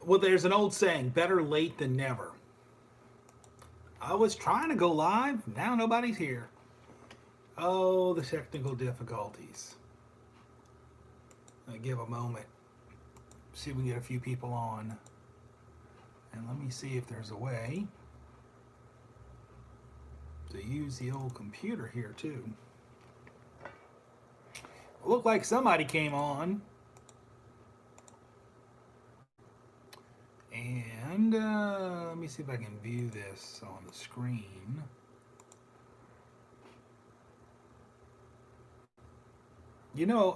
Well, there's an old saying, better late than never. I was trying to go live, now nobody's here. Oh, the technical difficulties. I'll give a moment, see if we can get a few people on. And let me see if there's a way to use the old computer here too. Looked like somebody came on. And let me see if I can view this on the screen.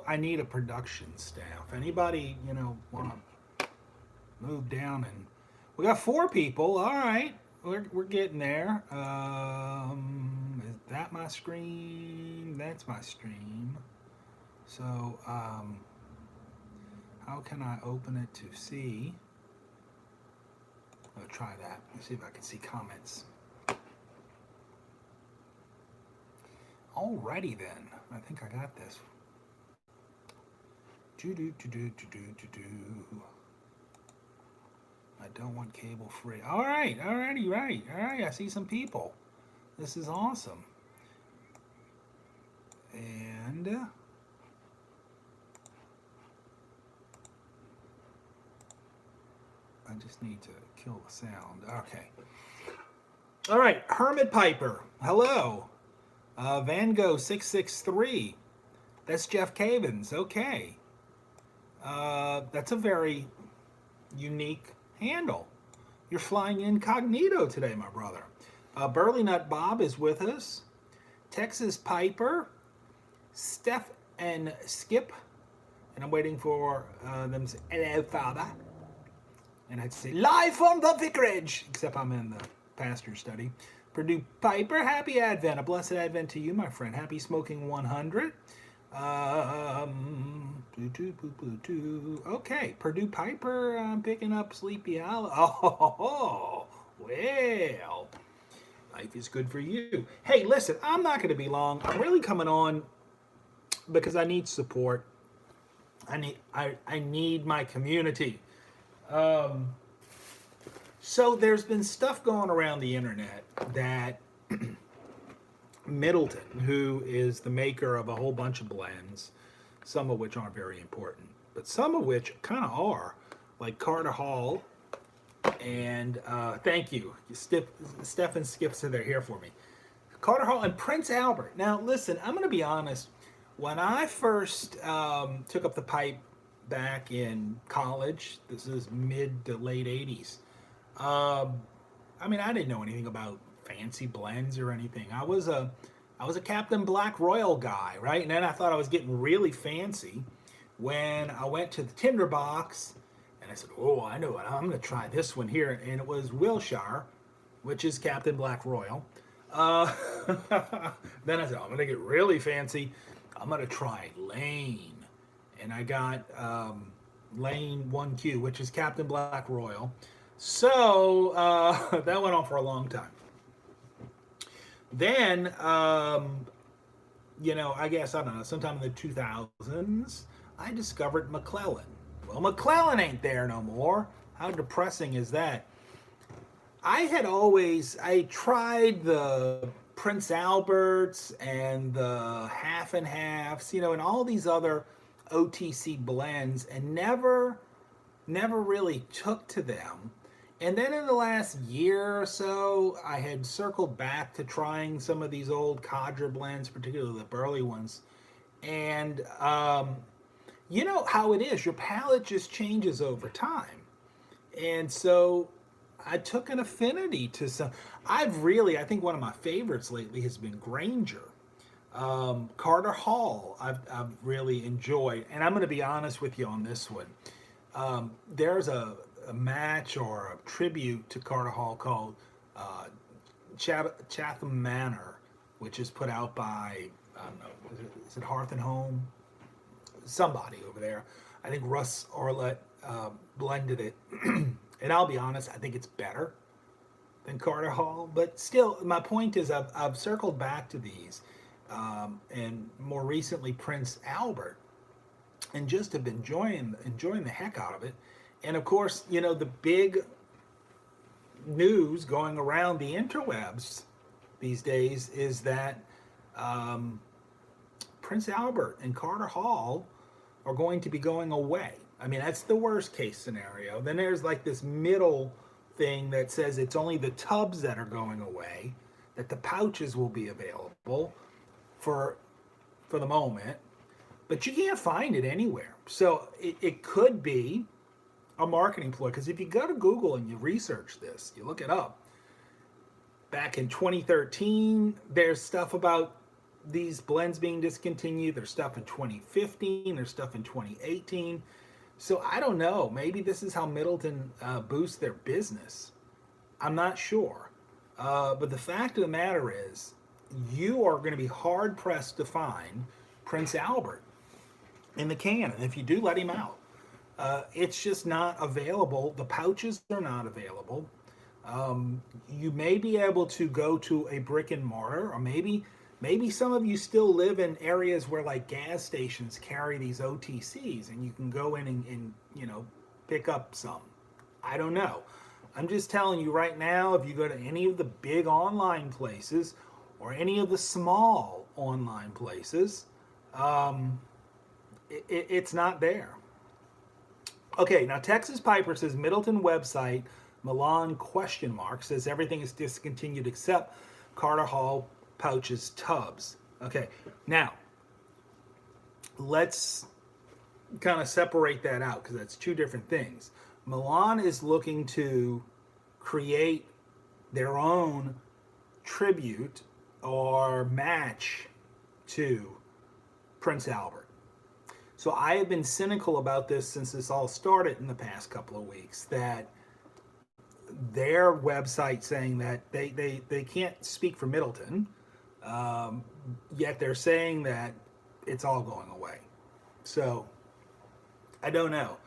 I need a production staff. Anybody, want to move down? And we got 4 people. All right, we're getting there. Is that my screen? That's my stream. So, how can I open it to see? I'll try that. Let's see if I can see comments. Alrighty then. I think I got this. I don't want cable free. Alright, alrighty, right. Alright, I see some people. This is awesome. And I just need to kill the sound. Okay. All right, Hermit Piper. Hello. Van Gogh 663. That's Jeff Cavins. Okay. That's a very unique handle. You're flying incognito today, my brother. Burley Nut Bob is with us. Texas Piper. Steph and Skip. And I'm waiting for them to say, hello, Father. And I'd say, live from the vicarage, except I'm in the pastor's study. Purdue Piper, happy Advent. A blessed Advent to you, my friend. Happy Smoking 100. Okay, Purdue Piper, I'm picking up Sleepy Hollow. Oh, well, life is good for you. Hey, listen, I'm not going to be long. I'm really coming on because I need support. I need my community. So there's been stuff going around the internet that Middleton, who is the maker of a whole bunch of blends, some of which aren't very important, but some of which kind of are, like Carter Hall, and thank you, Steph and Skips are there here for me. Carter Hall and Prince Albert. Now, listen, I'm going to be honest. When I first took up the pipe back in college, this is mid to late 80s, I didn't know anything about fancy blends or anything. I was a Captain Black Royal guy, right? And then I thought I was getting really fancy when I went to the Tinderbox and I said, oh, I know what, I'm going to try this one here. And it was Wilshire, which is Captain Black Royal. Then I said, I'm going to get really fancy. I'm going to try Lane. And I got Lane 1Q, which is Captain Black Royal. So that went on for a long time. Then, I guess, I don't know, sometime in the 2000s, I discovered McClellan. Well, McClellan ain't there no more. How depressing is that? I tried the Prince Alberts and the half and halves, and all these other OTC blends, and never really took to them. And then in the last year or so, I had circled back to trying some of these old Cadre blends, particularly the Burley ones. And you know how it is, your palate just changes over time. And so I took an affinity to some. I think one of my favorites lately has been Granger. Carter Hall, I've really enjoyed. And I'm going to be honest with you on this one. There's a match or a tribute to Carter Hall called Chatham Manor, which is put out by, I don't know, is it Hearth and Home? Somebody over there. I think Russ Orlett blended it. And I'll be honest, I think it's better than Carter Hall. But still, my point is I've circled back to these. And more recently, Prince Albert. And just have been enjoying the heck out of it. And of course, the big news going around the interwebs these days is that um, Prince Albert and Carter Hall are going to be going away. I mean, that's the worst case scenario. Then there's like this middle thing that says it's only the tubs that are going away, that the pouches will be available for the moment, but you can't find it anywhere. So it could be a marketing ploy, because if you go to Google and you research this, you look it up. Back in 2013, there's stuff about these blends being discontinued. There's stuff in 2015. There's stuff in 2018. So I don't know. Maybe this is how Middleton boosts their business. I'm not sure. But the fact of the matter is, you are going to be hard pressed to find Prince Albert in the can. And if you do, let him out. It's just not available. The pouches are not available. You may be able to go to a brick and mortar, or maybe some of you still live in areas where like gas stations carry these OTCs, and you can go in and pick up some. I don't know. I'm just telling you right now, if you go to any of the big online places or any of the small online places, it's not there. Okay, now Texas Piper says Middleton website, Milan ? Says everything is discontinued except Carter Hall pouches tubs. Okay, now let's kind of separate that out, because that's two different things. Milan is looking to create their own tribute or match to Prince Albert. So I have been cynical about this since this all started in the past couple of weeks, that their website saying that they can't speak for Middleton, yet they're saying that it's all going away. So I don't know.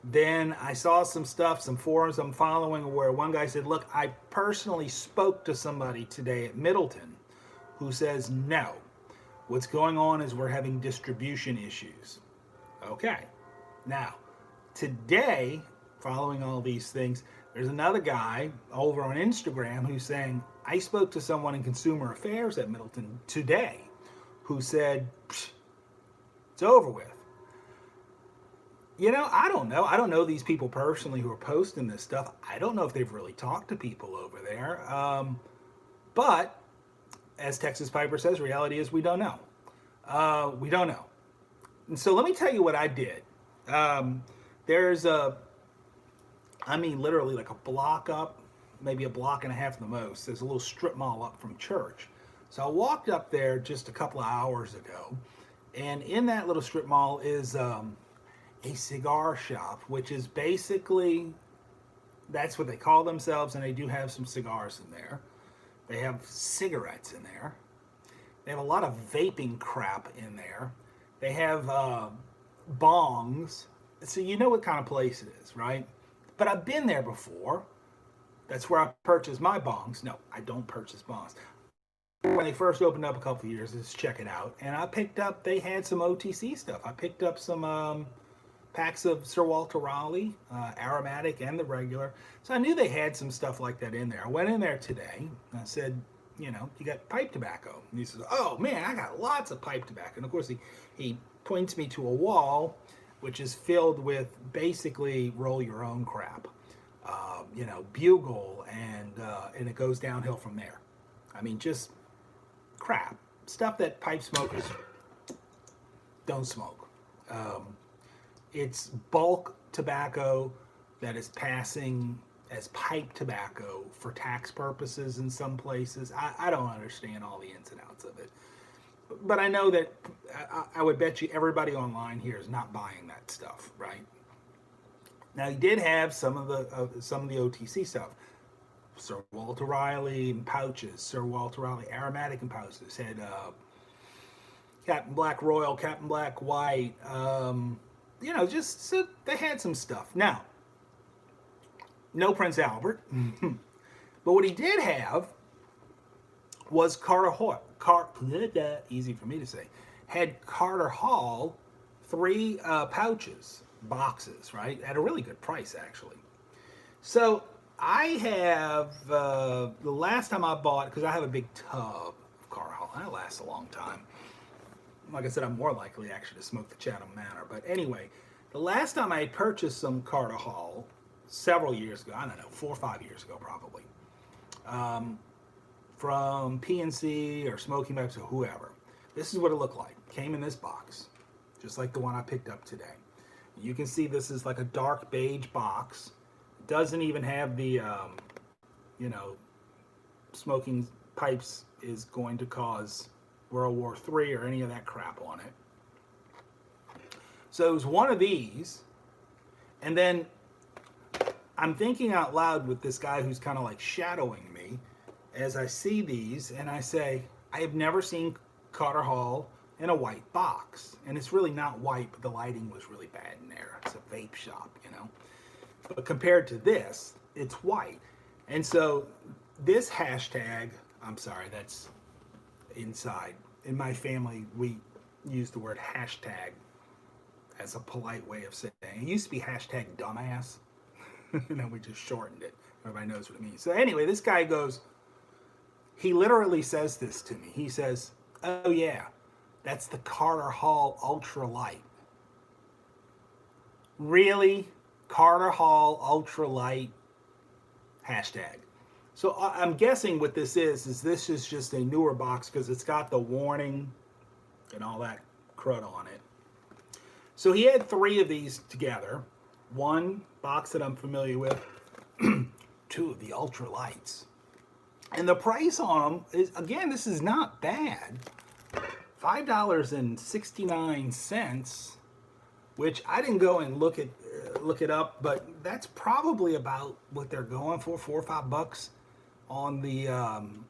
Then I saw some stuff, some forums I'm following, where one guy said, look, I personally spoke to somebody today at Middleton who says, no, what's going on is we're having distribution issues. Okay. Now, today, following all these things, there's another guy over on Instagram who's saying, I spoke to someone in consumer affairs at Middleton today who said, it's over with. I don't know. I don't know these people personally who are posting this stuff. I don't know if they've really talked to people over there. But as Texas Piper says, reality is we don't know. We don't know. And so let me tell you what I did. There's literally like a block up, maybe a block and a half at the most. There's a little strip mall up from church. So I walked up there just a couple of hours ago. And in that little strip mall is a cigar shop, which is basically, that's what they call themselves. And they do have some cigars in there. They have cigarettes in there. They have a lot of vaping crap in there. They have bongs. So you know what kind of place it is, right? But I've been there before. That's where I purchased my bongs. No, I don't purchase bongs. When they first opened up a couple of years, let's check it out. And I picked up, they had some OTC stuff. I picked up some packs of Sir Walter Raleigh, aromatic and the regular. So I knew they had some stuff like that in there. I went in there today and I said, you got pipe tobacco. And he says, oh man, I got lots of pipe tobacco. And of course he points me to a wall which is filled with basically roll your own crap. Bugle, and it goes downhill from there. I mean, just crap. Stuff that pipe smokers don't smoke. It's bulk tobacco that is passing as pipe tobacco for tax purposes in some places. I don't understand all the ins and outs of it. But I know that I would bet you everybody online here is not buying that stuff, right? Now, he did have some of the OTC stuff. Sir Walter Raleigh in pouches, Sir Walter Raleigh aromatic in pouches, had Captain Black Royal, Captain Black White, just so they had some stuff. Now, no Prince Albert, but what he did have was easy for me to say, had Carter Hall 3 pouches boxes, right? At a really good price, actually. So I have the last time I bought, because I have a big tub of Carhol, and it lasts a long time. Like I said, I'm more likely actually to smoke the Chatham Manor. But anyway, the last time I purchased some Carhol, several years ago, I don't know, 4 or 5 years ago probably, um, from PNC or Smoking Pipes or whoever. This is what it looked like. Came in this box, just like the one I picked up today. You can see this is like a dark beige box. It doesn't even have the, you know, smoking pipes is going to cause World War III or any of that crap on it. So it was one of these, and then I'm thinking out loud with this guy who's kind of like shadowing me as I see these, and I say, I have never seen Carter Hall in a white box. And it's really not white, but the lighting was really bad in there. It's a vape shop, you know. But compared to this, it's white. And so this hashtag, I'm sorry, that's inside. In my family, we use the word hashtag as a polite way of saying it. It used to be hashtag dumbass. And then we just shortened it. Everybody knows what it means. So anyway, this guy goes, he literally says this to me. He says, oh yeah, that's the Carter Hall Ultra Light. Really? Carter Hall Ultra Light hashtag. So I'm guessing what this is this is just a newer box because it's got the warning and all that crud on it. So he had 3 of these together. One box that I'm familiar with, 2 of the Ultra Lights. And the price on them is, again, this is not bad. $5.69, which I didn't go and look it up, but that's probably about what they're going for, $4 or $5 on the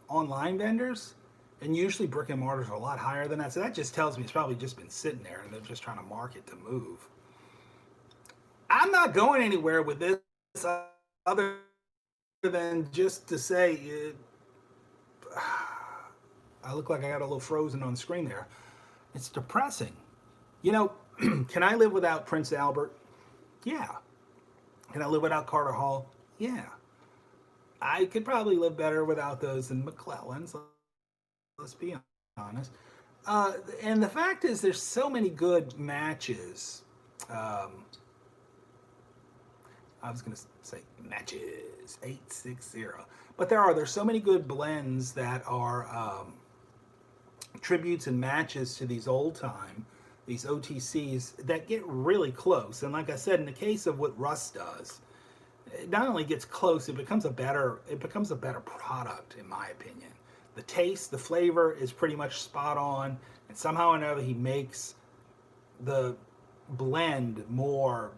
online vendors. And usually brick and mortars are a lot higher than that. So that just tells me it's probably just been sitting there and they're just trying to market to move. I'm not going anywhere with this other than just to say, I look like I got a little frozen on the screen there. It's depressing. You know, can I live without Prince Albert? Yeah. Can I live without Carter Hall? Yeah. I could probably live better without those than McClellan's. Let's be honest. And the fact is, there's so many good matches. I was going to say matches, 860. But there's so many good blends that are tributes and matches to these old time, these OTCs that get really close. And like I said, in the case of what Russ does, it not only gets close, it becomes a better product, in my opinion. The taste, the flavor is pretty much spot on, and somehow or another he makes the blend more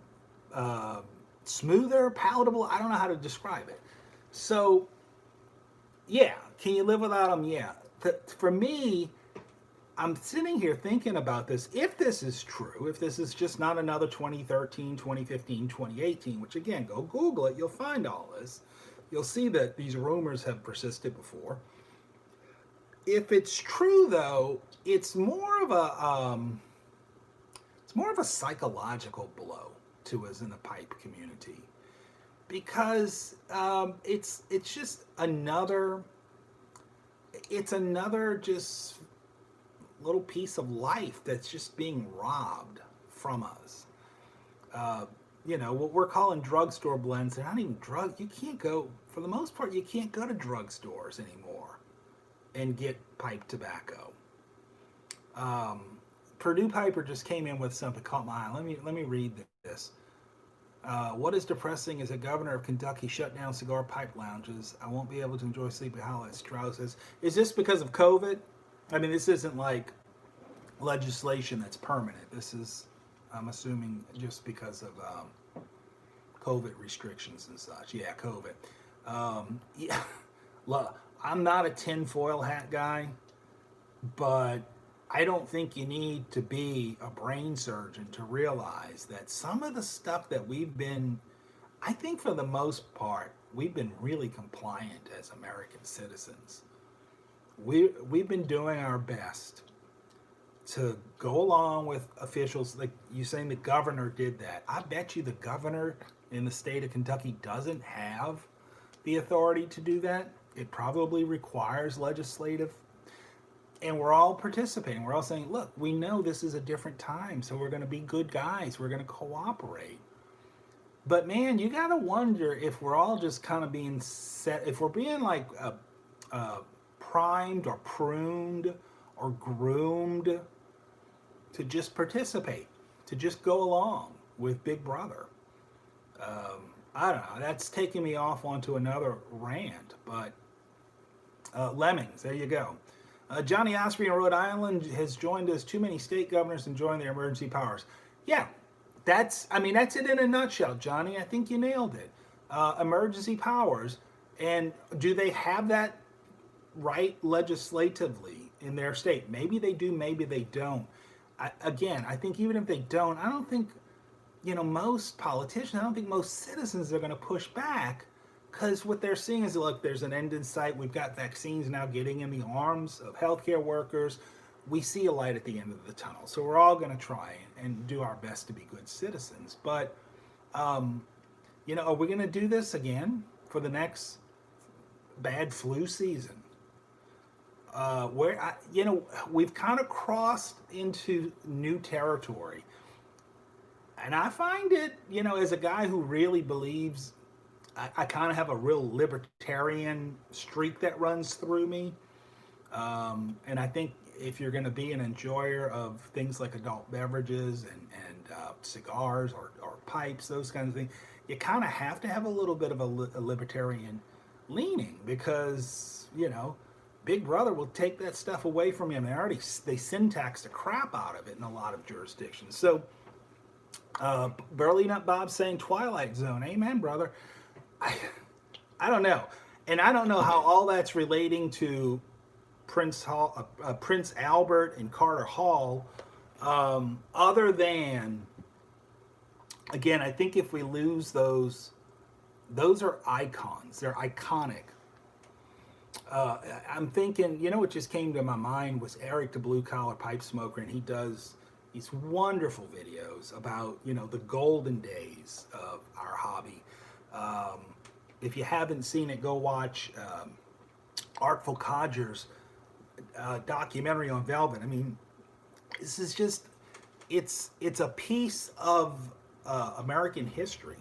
smoother, palatable. I don't know how to describe it. So, yeah, can you live without them? Yeah. For me, I'm sitting here thinking about this. If this is true, if this is just not another 2013, 2015, 2018, which again, go Google it, you'll find all this. You'll see that these rumors have persisted before. If it's true, though, it's more of a psychological blow to us in the pipe community, because it's just another just little piece of life that's just being robbed from us. You know, what we're calling drugstore blends, they're not even drug. You can't go, for the most part, you can't go to drugstores anymore and get pipe tobacco. Purdue Piper just came in with something caught my eye. Let me read this. What is depressing is the governor of Kentucky shut down cigar pipe lounges. I won't be able to enjoy Sleepy Hollow, Strauss says. Is this because of COVID? I mean, this isn't like legislation that's permanent. This is, I'm assuming, just because of COVID restrictions and such. Yeah, COVID. Yeah, look, I'm not a tinfoil hat guy, but I don't think you need to be a brain surgeon to realize that some of the stuff that I think for the most part, we've been really compliant as American citizens. We've been doing our best to go along with officials like you saying the governor did that. I bet you the governor in the state of Kentucky doesn't have the authority to do that. It probably requires legislative, and we're all participating. We're all saying, look, we know this is a different time, so we're going to be good guys. We're going to cooperate. But man, you got to wonder if we're all just kind of being set, if we're being like primed or pruned or groomed to just participate, to just go along with Big Brother. I don't know. That's taking me off onto another rant, but lemmings, there you go. Johnny Osprey in Rhode Island has joined us. Too many state governors enjoying their emergency powers. Yeah, that's it in a nutshell, Johnny. I think you nailed it. Emergency powers, and do they have that right legislatively in their state? Maybe they do, maybe they don't. I think even if they don't, I don't think, most politicians, I don't think most citizens are going to push back, because what they're seeing is, look, there's an end in sight. We've got vaccines now getting in the arms of healthcare workers. We see a light at the end of the tunnel. So we're all going to try and do our best to be good citizens. But, are we going to do this again for the next bad flu season? We've kind of crossed into new territory. And I find it, as a guy who really believes, I kind of have a real libertarian streak that runs through me. And I think if you're going to be an enjoyer of things like adult beverages and cigars or pipes, those kinds of things, you kind of have to have a little bit of a libertarian leaning, because, Big Brother will take that stuff away from you. They syntax the crap out of it in a lot of jurisdictions. So, Burley Nut Bob saying Twilight Zone. Amen, brother. I don't know. And I don't know how all that's relating to Prince Albert and Carter Hall, other than, again, I think if we lose those are icons. They're iconic. I'm thinking, what just came to my mind was Eric the Blue Collar Pipe Smoker, and he does these wonderful videos about, the golden days of our hobby. If you haven't seen it, go watch Artful Codger's documentary on Velvet. I mean, this is just, it's a piece of American history.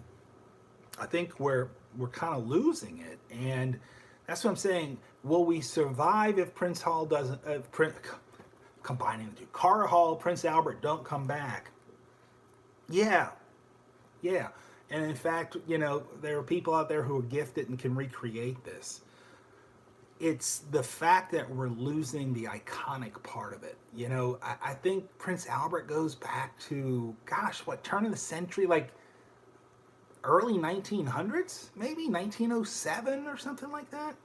I think we're kind of losing it, and that's what I'm saying. Will we survive if Prince Hall doesn't, combining the two, Carter Hall, Prince Albert don't come back? Yeah. And in fact, there are people out there who are gifted and can recreate this. It's the fact that we're losing the iconic part of it. I think Prince Albert goes back to, turn of the century, like early 1900s, maybe 1907 or something like that.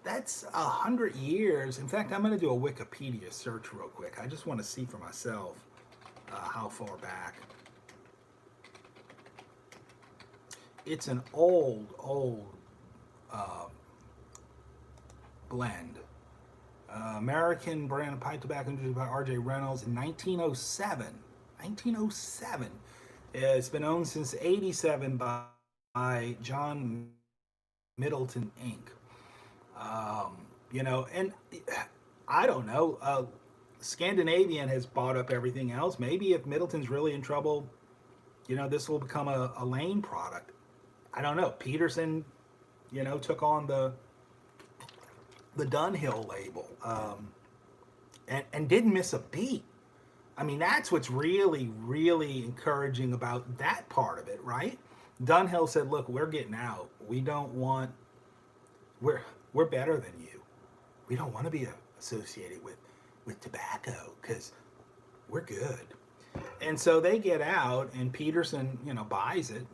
That's 100 years. In fact, I'm going to do a Wikipedia search real quick. I just want to see for myself how far back. It's an old blend. American brand of pipe tobacco introduced by R.J. Reynolds in 1907. 1907. It's been owned since 87 by John Middleton Inc. And I don't know. Scandinavian has bought up everything else. Maybe if Middleton's really in trouble, this will become a Lane product. I don't know. Peterson, took on the Dunhill label, and didn't miss a beat. I mean, that's what's really, really encouraging about that part of it, right? Dunhill said, look, we're getting out. We don't want, we're better than you. We don't want to be associated with tobacco because we're good. And so they get out, and Peterson, buys it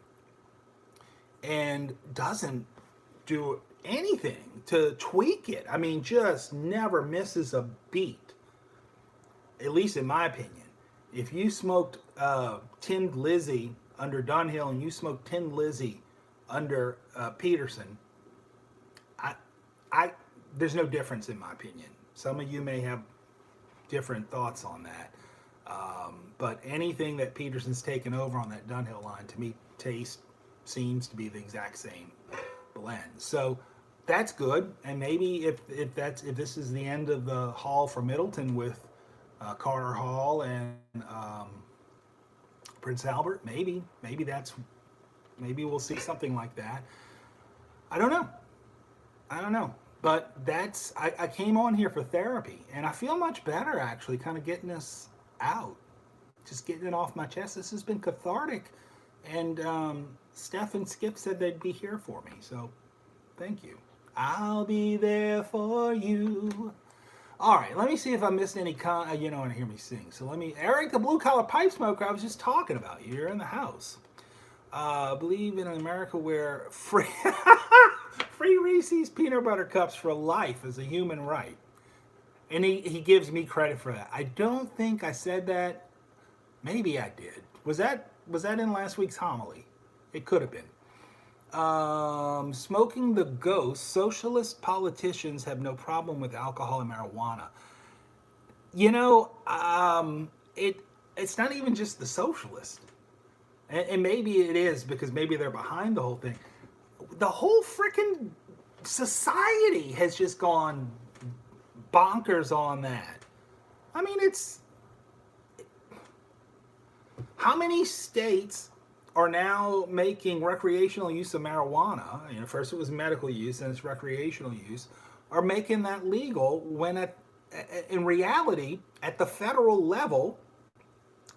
and doesn't do anything to tweak it. I mean, just never misses a beat, at least in my opinion. If you smoked Tinned Lizzy under Dunhill and you smoked Tinned Lizzy under Peterson, I there's no difference in my opinion. Some of you may have different thoughts on that. But anything that Peterson's taken over on that Dunhill line, to me, seems to be the exact same blend. So that's good. And maybe if this is the end of the haul for Middleton with Carter Hall and Prince Albert, maybe we'll see something like that. I don't know. But I came on here for therapy, and I feel much better, actually, kind of getting this out, just getting it off my chest. This has been cathartic, and Steph and Skip said they'd be here for me, so thank you. I'll be there for you. All right, let me see if I missed any you don't want to hear me sing, so Eric, the blue-collar pipe smoker, I was just talking about you. You're in the house. Believe in America where free Reese's peanut butter cups for life is a human right. And he gives me credit for that. I don't think I said that. Maybe I did. Was that in last week's homily? It could have been. Smoking the ghost. Socialist politicians have no problem with alcohol and marijuana. It's not even just the socialists. And maybe it is because maybe they're behind the whole thing. The whole freaking society has just gone bonkers on that. I mean, how many states are now making recreational use of marijuana? First it was medical use, and it's recreational use. Are making that legal when, in reality, at the federal level,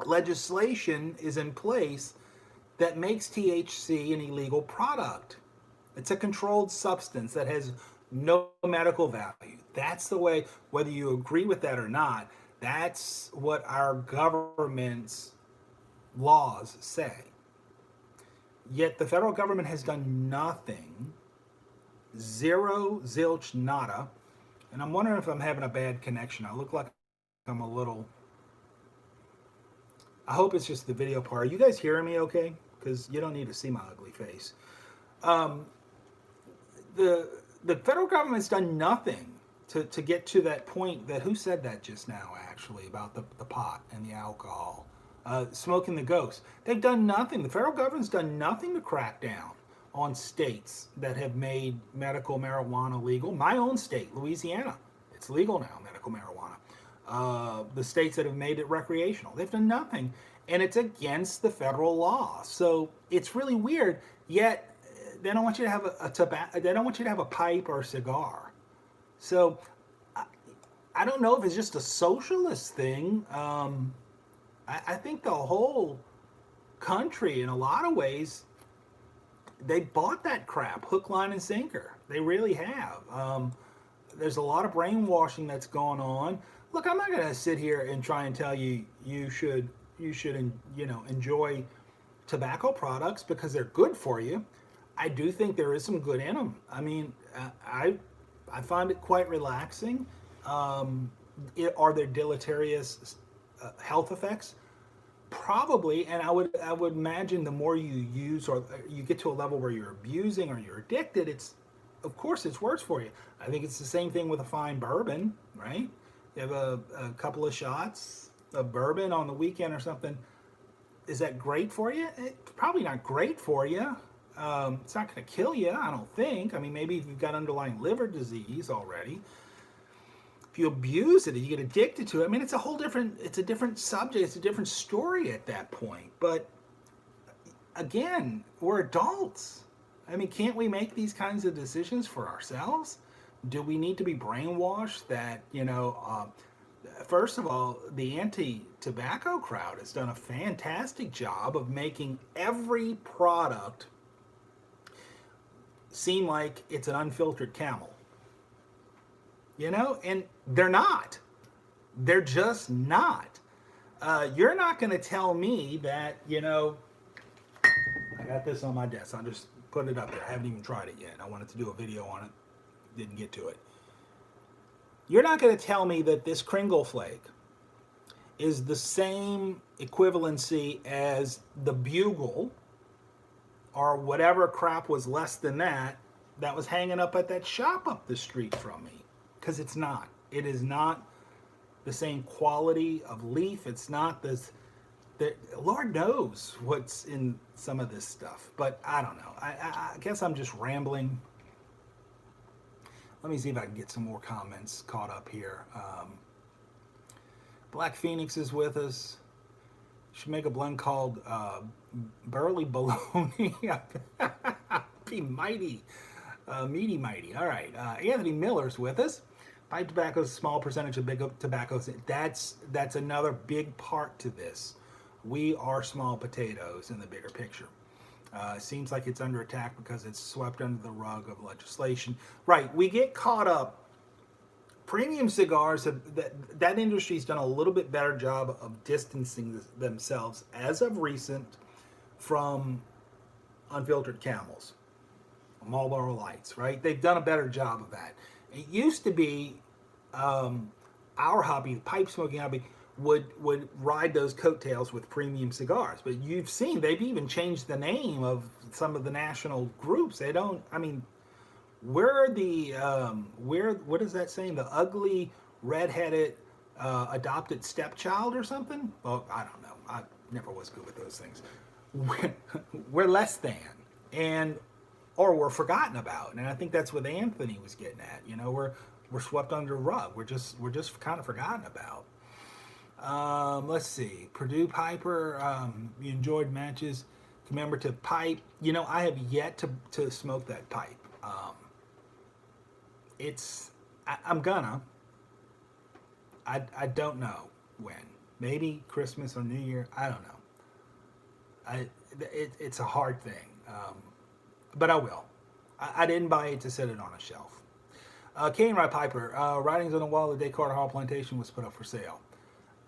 legislation is in place that makes THC an illegal product. It's a controlled substance that has no medical value. That's the way, whether you agree with that or not, that's what our government's laws say. Yet the federal government has done nothing, zero, zilch, nada. And I'm wondering if I'm having a bad connection. I look like I'm a little... I hope it's just the video part. Are you guys hearing me okay? Because you don't need to see my ugly face. The federal government's done nothing to get to that point that, who said that just now, actually, about the pot and the alcohol? Smoking the ghost. They've done nothing. The federal government's done nothing to crack down on states that have made medical marijuana legal. My own state, Louisiana, it's legal now, medical marijuana. The states that have made it recreational, they've done nothing. And it's against the federal law. So it's really weird, yet they don't want you to have they don't want you to have a pipe or a cigar. So I don't know if it's just a socialist thing. I think the whole country, in a lot of ways, they bought that crap hook, line, and sinker. They really have. There's a lot of brainwashing that's going on. Look, I'm not going to sit here and try and tell you you should enjoy tobacco products because they're good for you. I do think there is some good in them. I mean, I find it quite relaxing. Are there deleterious health effects? Probably, and I would imagine the more you use, or you get to a level where you're abusing or you're addicted, of course it's worse for you. I think it's the same thing with a fine bourbon, right? You have a couple of shots of bourbon on the weekend or something. Is that great for you? It's probably not great for you. It's not going to kill you, I don't think. I mean, maybe if you've got underlying liver disease already. If you abuse it, you get addicted to it. I mean, it's a different subject. It's a different story at that point. But again, we're adults. I mean, can't we make these kinds of decisions for ourselves? Do we need to be brainwashed that, first of all, the anti-tobacco crowd has done a fantastic job of making every product seem like it's an unfiltered Camel. And they're not. They're just not. You're not going to tell me that, I got this on my desk. I'll just put it up there. I haven't even tried it yet. I wanted to do a video on it. Didn't get to it. You're not going to tell me that this Kringle flake is the same equivalency as the Bugle or whatever crap was less than that was hanging up at that shop up the street from me. Because it's not. It is not the same quality of leaf. It's not this. Lord knows what's in some of this stuff, but I don't know. I guess I'm just rambling. Let me see if I can get some more comments caught up here. Black Phoenix is with us. Should make a blend called Burley Bologna. Be mighty. Meaty mighty. All right. Anthony Miller's with us. Pipe tobacco is a small percentage of big tobaccos. That's another big part to this. We are small potatoes in the bigger picture. Seems like it's under attack because it's swept under the rug of legislation. Right. We get caught up. Premium cigars, that industry's done a little bit better job of distancing themselves as of recent from unfiltered Camels, Marlboro Lights, right? They've done a better job of that. It used to be our hobby, the pipe smoking hobby, would ride those coattails with premium cigars. But you've seen they've even changed the name of some of the national groups. They don't, I mean, we're the what is that saying? The ugly redheaded adopted stepchild or something? Well, I don't know. I never was good with those things. We're less than, and or we're forgotten about, and I think that's what Anthony was getting at. You know, we're swept under the rug. We're just kind of forgotten about. Let's see. Purdue Piper. You enjoyed matches commemorative pipe. You know, I have yet to smoke that pipe. I'm gonna. I don't know when. Maybe Christmas or New Year. I don't know. It's a hard thing, but I will. I didn't buy it to set it on a shelf. Cane Rye Piper, writings on the wall of the day Carter Hall Plantation was put up for sale.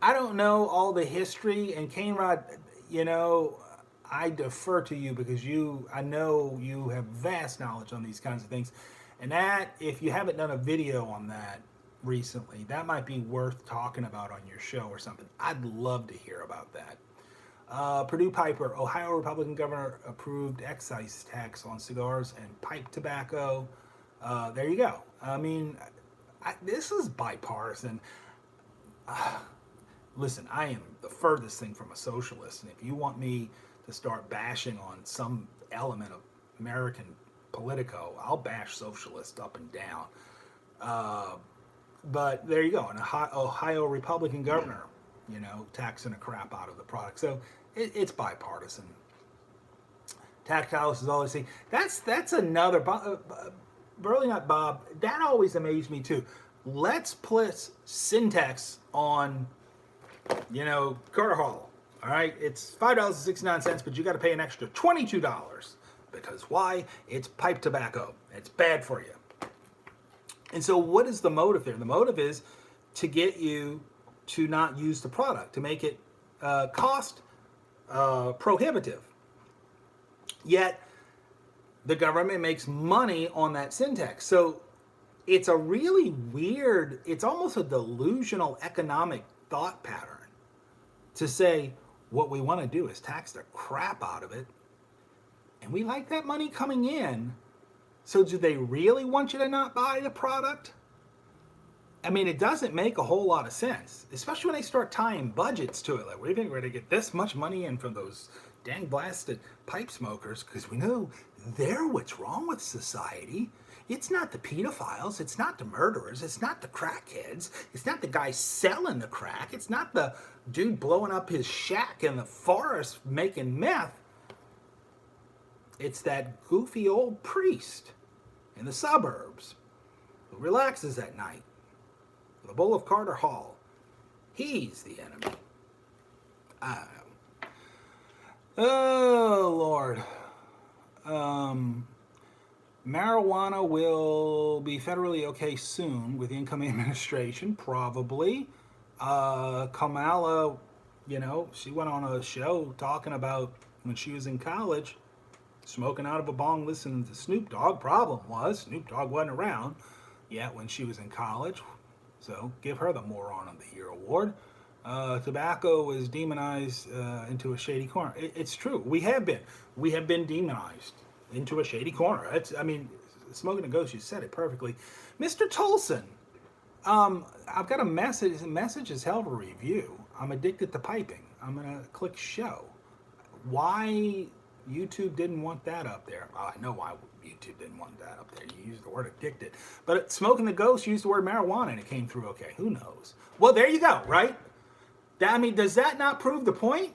I don't know all the history, and Cane Rye, you know, I defer to you because I know you have vast knowledge on these kinds of things. And that, if you haven't done a video on that recently, that might be worth talking about on your show or something. I'd love to hear about that. Purdue Piper, Ohio Republican governor approved excise tax on cigars and pipe tobacco. There you go. I mean, this is bipartisan. Listen, I am the furthest thing from a socialist, and if you want me to start bashing on some element of American Politico, I'll bash socialists up and down. But there you go, an Ohio Republican governor, you know, taxing the crap out of the product. So it's bipartisan. Tactiles is always saying that's another Burley Nut Bob. That always amazed me too. Let's put syntax on, you know, Carter Hall. All right, it's $5.69, but you got to pay an extra $22. Because why? It's pipe tobacco. It's bad for you. And so what is the motive there? The motive is to get you to not use the product, to make it cost prohibitive. Yet the government makes money on that syntax. So it's a really weird, it's almost a delusional economic thought pattern to say what we want to do is tax the crap out of it. And we like that money coming in. So do they really want you to not buy the product? I mean, it doesn't make a whole lot of sense, especially when they start tying budgets to it. Like, we think we're going to get this much money in from those dang blasted pipe smokers because we know they're what's wrong with society. It's not the pedophiles. It's not the murderers. It's not the crackheads. It's not the guy selling the crack. It's not the dude blowing up his shack in the forest making meth. It's that goofy old priest in the suburbs who relaxes at night with a bowl of Carter Hall. He's the enemy. I don't know. Oh, Lord. Marijuana will be federally okay soon with the incoming administration, probably. Kamala, you know, she went on a show talking about when she was in college, smoking out of a bong, listening to Snoop Dogg. Problem was, Snoop Dogg wasn't around yet when she was in college. So give her the Moron of the Year award. Tobacco was demonized into a shady corner. It's true. We have been demonized into a shady corner. I mean, Smoking a Ghost, you said it perfectly. Mr. Tolson, I've got a message. The message is hell of a review. I'm addicted to piping. I'm gonna click show. Why YouTube didn't want that up there? Well, I know why YouTube didn't want that up there. You used the word addicted, but Smoking the Ghost used the word marijuana and it came through okay. Who knows? Well, there you go. Right? I mean, does that not prove the point?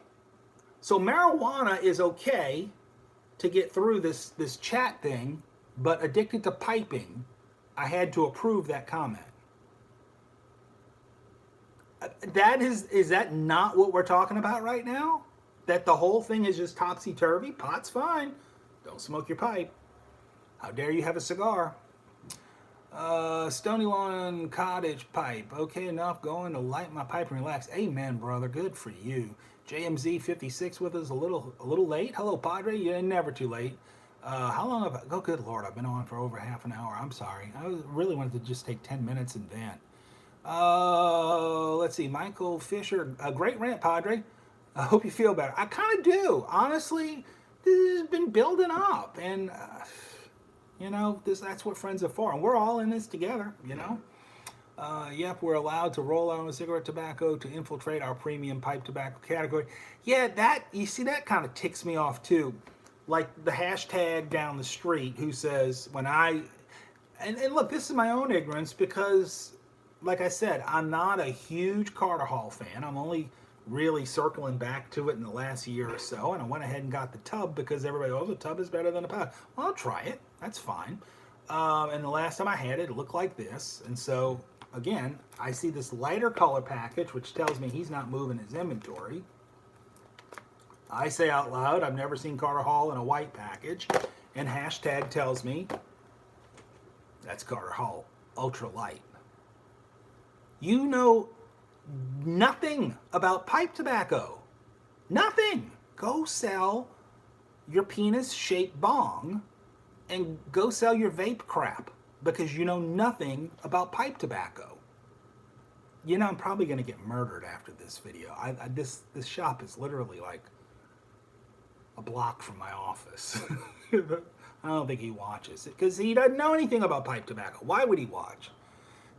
So marijuana is okay to get through this chat thing, but addicted to piping, I had to approve that comment. That is that not what we're talking about right now? That the whole thing is just topsy-turvy? Pot's fine. Don't smoke your pipe. How dare you have a cigar? Stony Lawn Cottage pipe. Okay, enough going to light my pipe and relax. Amen, brother. Good for you. JMZ 56 with us a little late. Hello, Padre. You're never too late. How long have I? Oh, good Lord. I've been on for over half an hour. I'm sorry. I really wanted to just take 10 minutes and vent. Let's see. Michael Fisher. A great rant, Padre. I hope you feel better. I kind of do. Honestly, this has been building up. And, that's what friends are for. And we're all in this together, Yep, we're allowed to roll our own cigarette tobacco to infiltrate our premium pipe tobacco category. Yeah, that kind of ticks me off too. Like the hashtag down the street who says and look, this is my own ignorance because, like I said, I'm not a huge Carter Hall fan. I'm only really circling back to it in the last year or so, and I went ahead and got the tub because everybody, the tub is better than the pouch. Well, I'll try it. That's fine. And the last time I had it, it looked like this. And so, again, I see this lighter color package, which tells me he's not moving his inventory. I say out loud, I've never seen Carter Hall in a white package. And hashtag tells me that's Carter Hall Ultra Light. You know nothing about pipe tobacco. Nothing. Go sell your penis-shaped bong and go sell your vape crap because you know nothing about pipe tobacco. I'm probably going to get murdered after this video. This shop is literally like a block from my office. I don't think he watches it because he doesn't know anything about pipe tobacco. Why would he watch?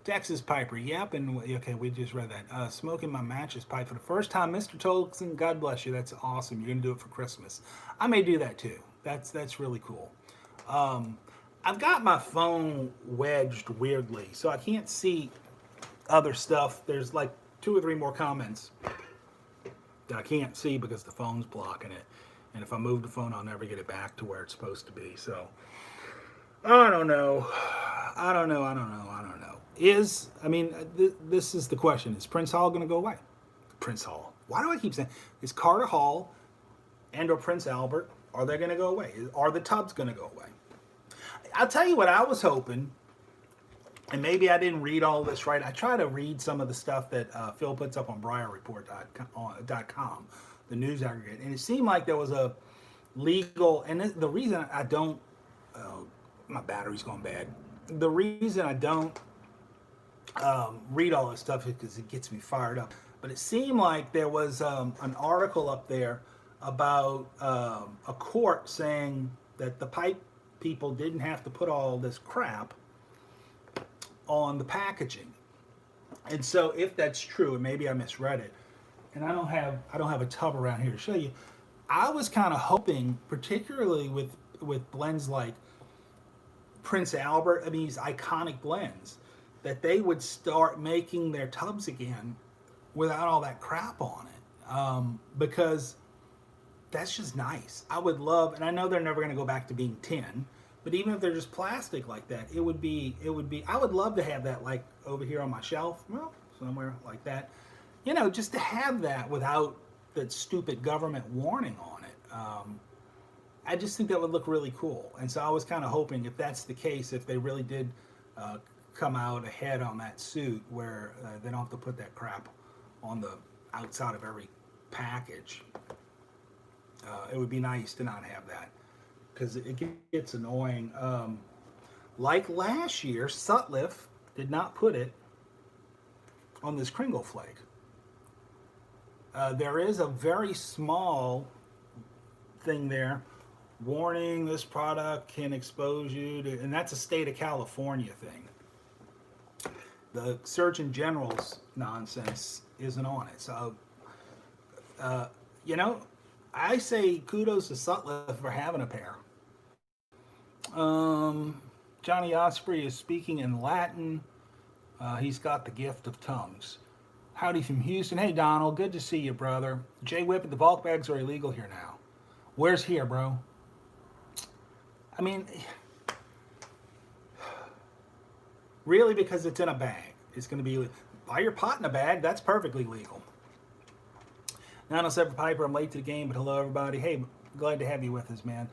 Texas Piper, yep, and okay, we just read that. Smoking my mattress pipe for the first time. Mr. Tolkien, God bless you. That's awesome. You're going to do it for Christmas. I may do that too. That's really cool. I've got my phone wedged weirdly, so I can't see other stuff. There's like 2 or 3 more comments that I can't see because the phone's blocking it. And if I move the phone, I'll never get it back to where it's supposed to be. So, I don't know. This is the question. Is Prince Hall going to go away? Prince Hall. Why do I keep saying, is Carter Hall and or Prince Albert, are they going to go away? Are the tubs going to go away? I'll tell you what I was hoping, and maybe I didn't read all this right. I try to read some of the stuff that Phil puts up on BriarReport.com, the news aggregate, and it seemed like there was a legal, and the reason I don't, my battery's going bad. The reason I don't read all this stuff is because it gets me fired up. But it seemed like there was an article up there about a court saying that the pipe people didn't have to put all this crap on the packaging. And so if that's true, and maybe I misread it, and I don't have a tub around here to show you, I was kind of hoping, particularly with blends like Prince Albert, these iconic blends, that they would start making their tubs again without all that crap on it, because that's just nice. I would love, and I know they're never going to go back to being tin, but even if they're just plastic like that, it would be. I would love to have that, like over here on my shelf, well, somewhere like that, just to have that without that stupid government warning on it. I just think that would look really cool, and so I was kind of hoping, if that's the case, if they really did come out ahead on that suit, where they don't have to put that crap on the outside of every package. It would be nice to not have that, because it gets annoying. Like last year, Sutliff did not put it on this Kringle flake. There is a very small thing there, warning, this product can expose you to, and that's a state of California thing. The Surgeon General's nonsense isn't on it. So, you know, I say kudos to Sutcliffe for having a pair. Johnny Osprey is speaking in Latin. He's got the gift of tongues. Howdy from Houston. Hey, Donald. Good to see you, brother. Jay Whippet, the bulk bags are illegal here now. Where's here, bro? I mean, really, because it's in a bag. It's going to be, buy your pot in a bag. That's perfectly legal. 907 Piper, I'm late to the game, but hello, everybody. Hey, glad to have you with us, man.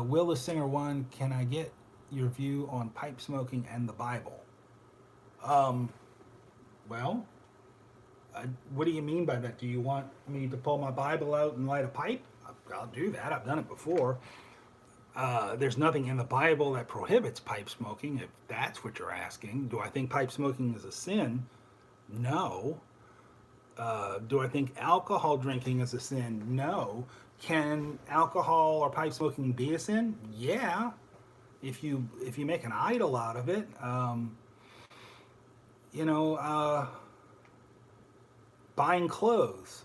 Will the Singer one, can I get your view on pipe smoking and the Bible? Well, what do you mean by that? Do you want me to pull my Bible out and light a pipe? I'll do that. I've done it before. There's nothing in the Bible that prohibits pipe smoking, if that's what you're asking. Do I think pipe smoking is a sin? No. Do I think alcohol drinking is a sin? No. Can alcohol or pipe smoking be a sin? Yeah. If you make an idol out of it, buying clothes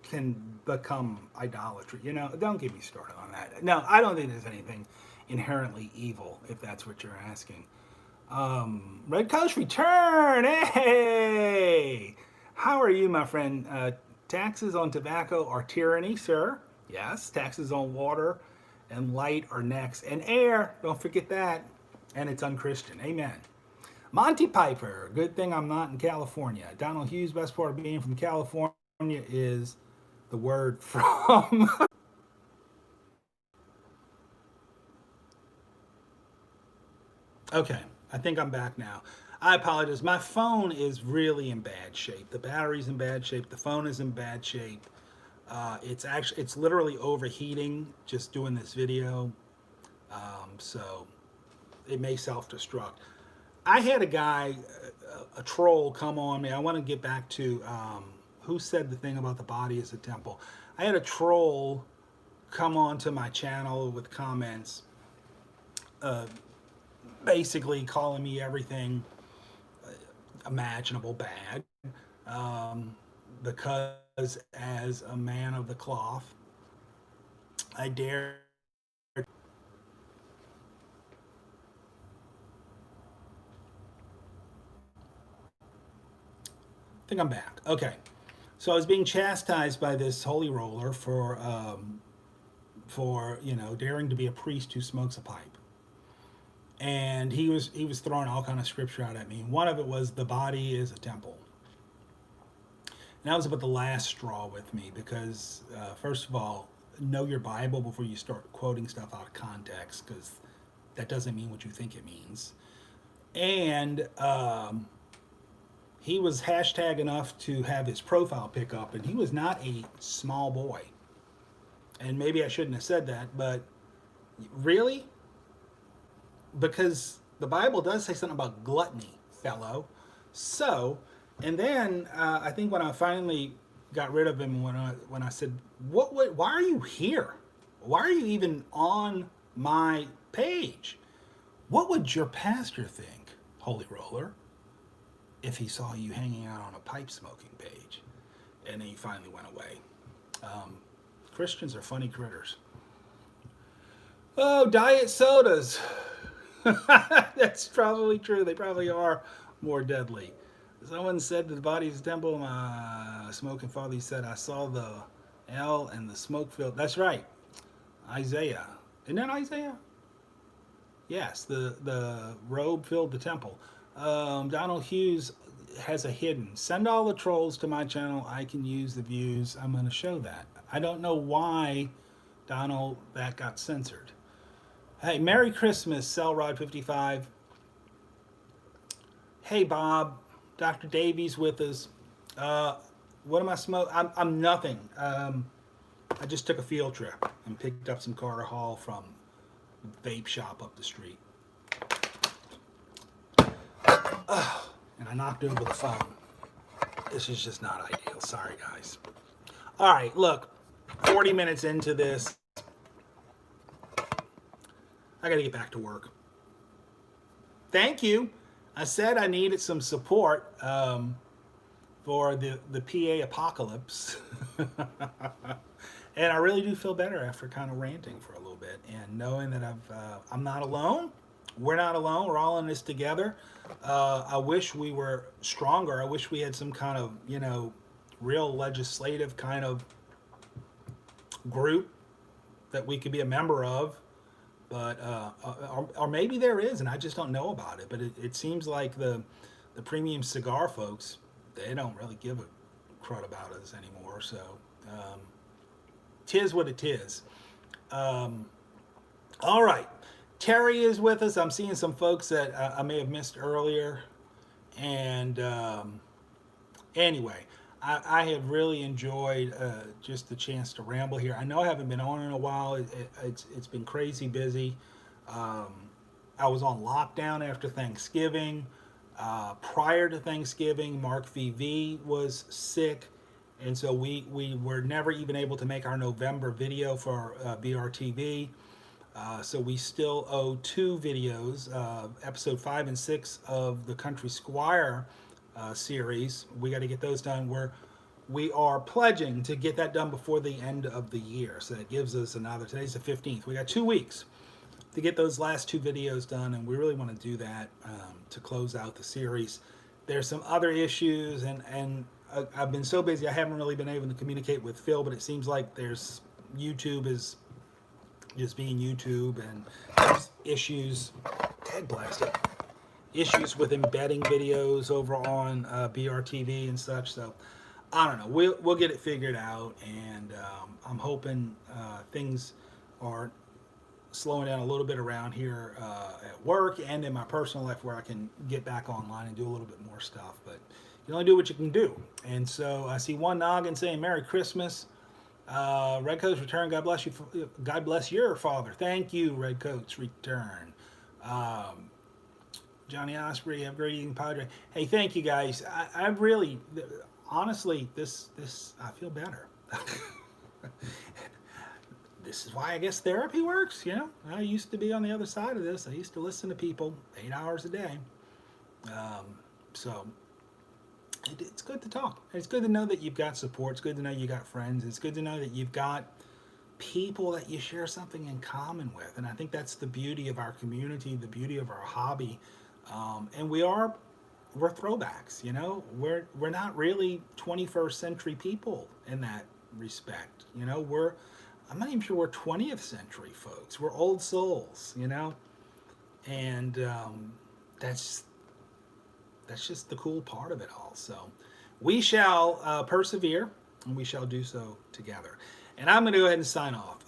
can become idolatry. Don't get me started on that. No, I don't think there's anything inherently evil, if that's what you're asking. Red Coast Return, hey! How are you, my friend? Taxes on tobacco are tyranny, sir. Yes, taxes on water and light are next. And air, don't forget that. And it's unchristian. Amen. Monty Piper, good thing I'm not in California. Donald Hughes, best part of being from California is the word from. Okay, I think I'm back now. I apologize. My phone is really in bad shape. The battery's in bad shape. The phone is in bad shape. It's literally overheating just doing this video. So it may self-destruct. I had a guy, a troll, come on me. I want to get back to who said the thing about the body as a temple. I had a troll come on to my channel with comments, basically calling me everything imaginable bad, because as a man of the cloth, I dare. I think I'm back. Okay. So I was being chastised by this holy roller for daring to be a priest who smokes a pipe. And he was throwing all kind of scripture out at me. One of it was the body is a temple. And that was about the last straw with me because, first of all, know your Bible before you start quoting stuff out of context, because that doesn't mean what you think it means. And he was hashtag enough to have his profile pick up, and he was not a small boy. And maybe I shouldn't have said that, but really? Because the Bible does say something about gluttony, fellow. So, and then I think when I finally got rid of him, when I said, why are you here? Why are you even on my page? What would your pastor think, Holy Roller, if he saw you hanging out on a pipe smoking page? And then he finally went away. Christians are funny critters. Oh, diet sodas. That's probably true. They probably are more deadly. Someone said the body's a temple. My smoking father said, I saw the L and the smoke filled. That's right. Isaiah. Isn't that Isaiah? Yes, the robe filled the temple. Donald Hughes has a hidden. Send all the trolls to my channel. I can use the views. I'm going to show that. I don't know why, Donald, that got censored. Hey, Merry Christmas, Cellrod55. Hey, Bob. Dr. Davies with us. What am I smoking? I'm nothing. I just took a field trip and picked up some Carter Hall from the vape shop up the street. And I knocked over the phone. This is just not ideal. Sorry, guys. All right, look. 40 minutes into this. I got to get back to work. Thank you. I said I needed some support for the PA apocalypse. And I really do feel better after kind of ranting for a little bit and knowing that I'm not alone. We're not alone. We're all in this together. I wish we were stronger. I wish we had some kind of, real legislative kind of group that we could be a member of. But or maybe there is, and I just don't know about it. But it seems like the premium cigar folks, they don't really give a crud about us anymore. So tis what it is. All right. Terry is with us. I'm seeing some folks that I may have missed earlier. And anyway, I have really enjoyed just the chance to ramble here. I know I haven't been on in a while. It's been crazy busy. I was on lockdown after Thanksgiving. Prior to Thanksgiving, Mark VV was sick. And so we were never even able to make our November video for BRTV. So we still owe 2 videos, episode 5 and 6 of the Country Squire series. We got to get those done. We are pledging to get that done before the end of the year. So that gives us today's the 15th. We got 2 weeks to get those last 2 videos done, and we really want to do that to close out the series. There's some other issues, and I've been so busy I haven't really been able to communicate with Phil, but it seems like there's YouTube is just being YouTube, and there's issues, dead blasted, issues with embedding videos over on BRTV and such. So I don't know. We'll get it figured out, and I'm hoping things are slowing down a little bit around here at work and in my personal life, where I can get back online and do a little bit more stuff. But you only do what you can do. And so I see one noggin saying Merry Christmas. Redcoat's return. God bless you. God bless your father. Thank you, Redcoat's return. Johnny Osprey, have a great evening, Padre. Hey, thank you guys. I really, honestly, this I feel better. This is why I guess therapy works. I used to be on the other side of this. I used to listen to people 8 hours a day. So it's good to talk. It's good to know that you've got support. It's good to know you got friends. It's good to know that you've got people that you share something in common with. And I think that's the beauty of our community, the beauty of our hobby. And we're throwbacks. We're not really 21st century people in that respect. I'm not even sure we're 20th century folks. We're old souls. And that's just the cool part of it all. So we shall persevere, and we shall do so together. And I'm going to go ahead and sign off.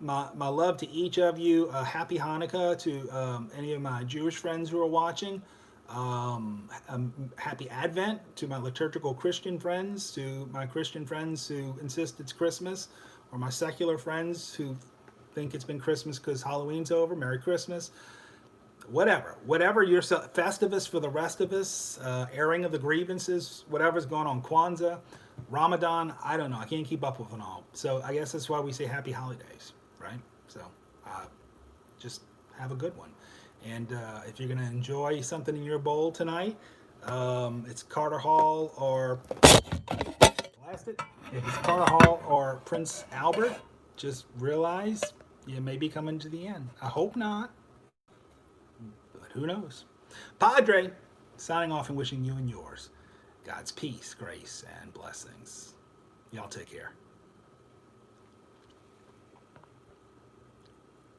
My love to each of you. Happy Hanukkah to any of my Jewish friends who are watching. Happy Advent to my liturgical Christian friends, to my Christian friends who insist it's Christmas, or my secular friends who think it's been Christmas because Halloween's over. Merry Christmas. Whatever your Festivus for the rest of us, airing of the grievances, whatever's going on, Kwanzaa, Ramadan, I don't know. I can't keep up with them all. So I guess that's why we say happy holidays, right? So just have a good one. And if you're going to enjoy something in your bowl tonight, it's Carter Hall or blast it. If it's Carter Hall or Prince Albert, just realize you may be coming to the end. I hope not. Who knows? Padre, signing off and wishing you and yours God's peace, grace, and blessings. Y'all take care.